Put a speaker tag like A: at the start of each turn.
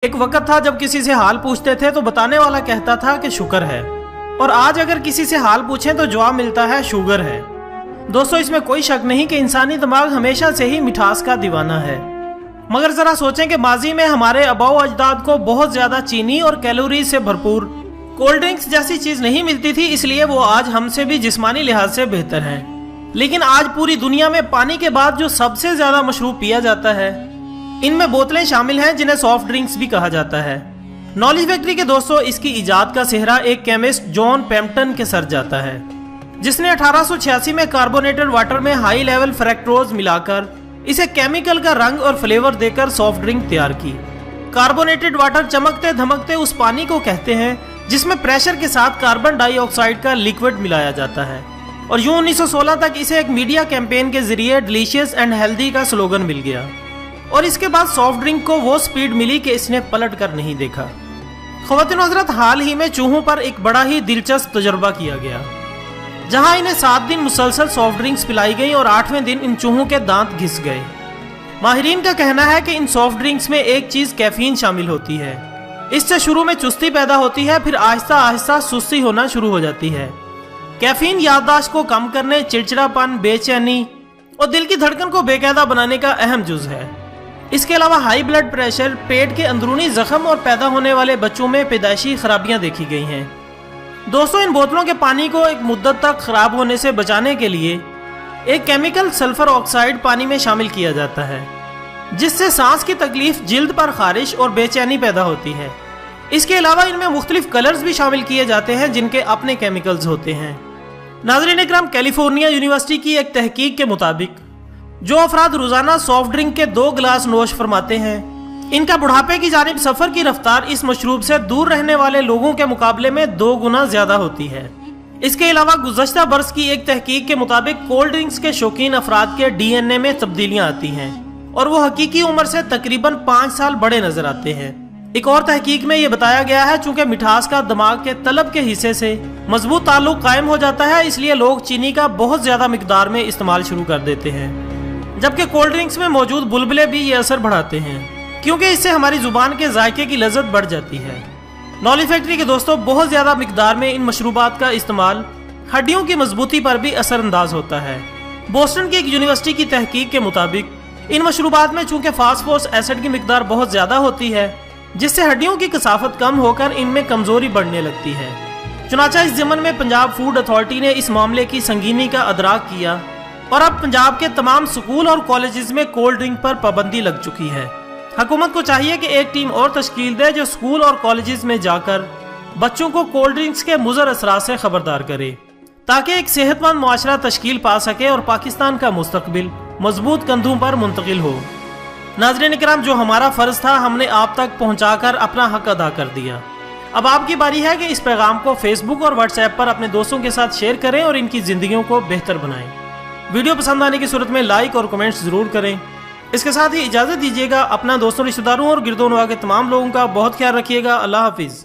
A: ایک وقت تھا جب کسی سے حال پوچھتے تھے تو بتانے والا کہتا تھا کہ شکر ہے، اور آج اگر کسی سے حال پوچھیں تو جواب ملتا ہے شوگر ہے۔ دوستو، اس میں کوئی شک نہیں کہ انسانی دماغ ہمیشہ سے ہی مٹھاس کا دیوانہ ہے، مگر ذرا سوچیں کہ ماضی میں ہمارے آباء و اجداد کو بہت زیادہ چینی اور کیلوریز سے بھرپور کولڈ ڈرنکس جیسی چیز نہیں ملتی تھی، اس لیے وہ آج ہم سے بھی جسمانی لحاظ سے بہتر ہیں۔ لیکن آج پوری دنیا میں پانی کے بعد جو سب سے زیادہ مشروب پیا جاتا ہے، ان میں بوتلیں شامل ہیں جنہیں سافٹ ڈرنکس بھی کہا جاتا ہے۔ نالج فیکٹری کے دوستو، اس کی ایجاد کا سہرا ایک کیمسٹ جان پیمپٹن کے سر جاتا ہے، جس نے 1886 میں کاربونیٹڈ واٹر میں ہائی لیول فریکٹوز ملا کر اسے کیمیکل کا رنگ اور فلیور دے کر سافٹ ڈرنک تیار کی۔ کاربونیٹڈ واٹر چمکتے دھمکتے اس پانی کو کہتے ہیں جس میں پریشر کے ساتھ کاربن ڈائی آکسائڈ کا لیکوڈ ملایا جاتا ہے، اور یوں 1916 تک اسے ایک میڈیا کیمپین کے ذریعے ڈیلیشیس اینڈ ہیلدی کا سلوگن مل گیا، اور اس کے بعد سافٹ ڈرنک کو وہ سپیڈ ملی کہ اس نے پلٹ کر نہیں دیکھا۔ خواتین و حضرات، حال ہی میں چوہوں پر ایک بڑا ہی دلچسپ تجربہ کیا گیا، جہاں انہیں 7 دن مسلسل سافٹ ڈرنکس پلائی گئی اور 8ویں دن ان چوہوں کے دانت گھس گئے۔ ماہرین کا کہنا ہے کہ ان سافٹ ڈرنکس میں ایک چیز کیفین شامل ہوتی ہے۔ اس سے شروع میں چستی پیدا ہوتی ہے، پھر آہستہ آہستہ سستی ہونا شروع ہو جاتی ہے۔ کیفین یادداشت کو کم کرنے، چڑچڑاپن، بے چینی اور دل کی دھڑکن کو بے قاعدہ بنانے کا اہم جز ہے۔ اس کے علاوہ ہائی بلڈ پریشر، پیٹ کے اندرونی زخم اور پیدا ہونے والے بچوں میں پیدائشی خرابیاں دیکھی گئی ہیں۔ دوستو، ان بوتلوں کے پانی کو ایک مدت تک خراب ہونے سے بچانے کے لیے ایک کیمیکل سلفر آکسائڈ پانی میں شامل کیا جاتا ہے، جس سے سانس کی تکلیف، جلد پر خارش اور بے چینی پیدا ہوتی ہے۔ اس کے علاوہ ان میں مختلف کلرز بھی شامل کیے جاتے ہیں جن کے اپنے کیمیکلز ہوتے ہیں۔ ناظرین اکرام، کیلیفورنیا یونیورسٹی کی ایک تحقیق کے مطابق جو افراد روزانہ سافٹ ڈرنک کے 2 گلاس نوش فرماتے ہیں، ان کا بڑھاپے کی جانب سفر کی رفتار اس مشروب سے دور رہنے والے لوگوں کے مقابلے میں 2 گنا زیادہ ہوتی ہے۔ اس کے علاوہ گزشتہ برس کی ایک تحقیق کے مطابق کولڈ ڈرنکس کے شوقین افراد کے ڈی این اے میں تبدیلیاں آتی ہیں اور وہ حقیقی عمر سے تقریباً 5 سال بڑے نظر آتے ہیں۔ ایک اور تحقیق میں یہ بتایا گیا ہے چونکہ مٹھاس کا دماغ کے طلب کے حصے سے مضبوط تعلق قائم ہو جاتا ہے، اس لیے لوگ چینی کا بہت زیادہ مقدار میں استعمال شروع کر دیتے ہیں، جبکہ کولڈ ڈرنکس میں موجود بلبلے بھی یہ اثر بڑھاتے ہیں کیونکہ اس سے ہماری زبان کے ذائقے کی لذت بڑھ جاتی ہے۔ نالج فیکٹری کے دوستوں، بہت زیادہ مقدار میں ان مشروبات کا استعمال ہڈیوں کی مضبوطی پر بھی اثر انداز ہوتا ہے۔ بوسٹن کی ایک یونیورسٹی کی تحقیق کے مطابق ان مشروبات میں چونکہ فاسفورس ایسڈ کی مقدار بہت زیادہ ہوتی ہے، جس سے ہڈیوں کی کثافت کم ہو کر ان میں کمزوری بڑھنے لگتی ہے۔ چنانچہ اس ضمن میں پنجاب فوڈ اتھارٹی نے اس معاملے کی سنگینی کا ادراک کیا اور اب پنجاب کے تمام سکول اور کالجز میں کولڈ ڈرنک پر پابندی لگ چکی ہے۔ حکومت کو چاہیے کہ ایک ٹیم اور تشکیل دے جو سکول اور کالجز میں جا کر بچوں کو کولڈ ڈرنکس کے مضر اثرات سے خبردار کرے، تاکہ ایک صحت مند معاشرہ تشکیل پا سکے اور پاکستان کا مستقبل مضبوط کندھوں پر منتقل ہو۔ ناظرین اکرام، جو ہمارا فرض تھا ہم نے آپ تک پہنچا کر اپنا حق ادا کر دیا۔ اب آپ کی باری ہے کہ اس پیغام کو فیس بک اور واٹس ایپ پر اپنے دوستوں کے ساتھ شیئر کریں اور ان کی زندگیوں کو بہتر بنائیں۔ ویڈیو پسند آنے کی صورت میں لائک اور کمنٹس ضرور کریں۔ اس کے ساتھ ہی اجازت دیجیے گا، اپنا دوستوں، رشتہ داروں اور گرد و نواح کے تمام لوگوں کا بہت خیال رکھیے گا۔ اللہ حافظ۔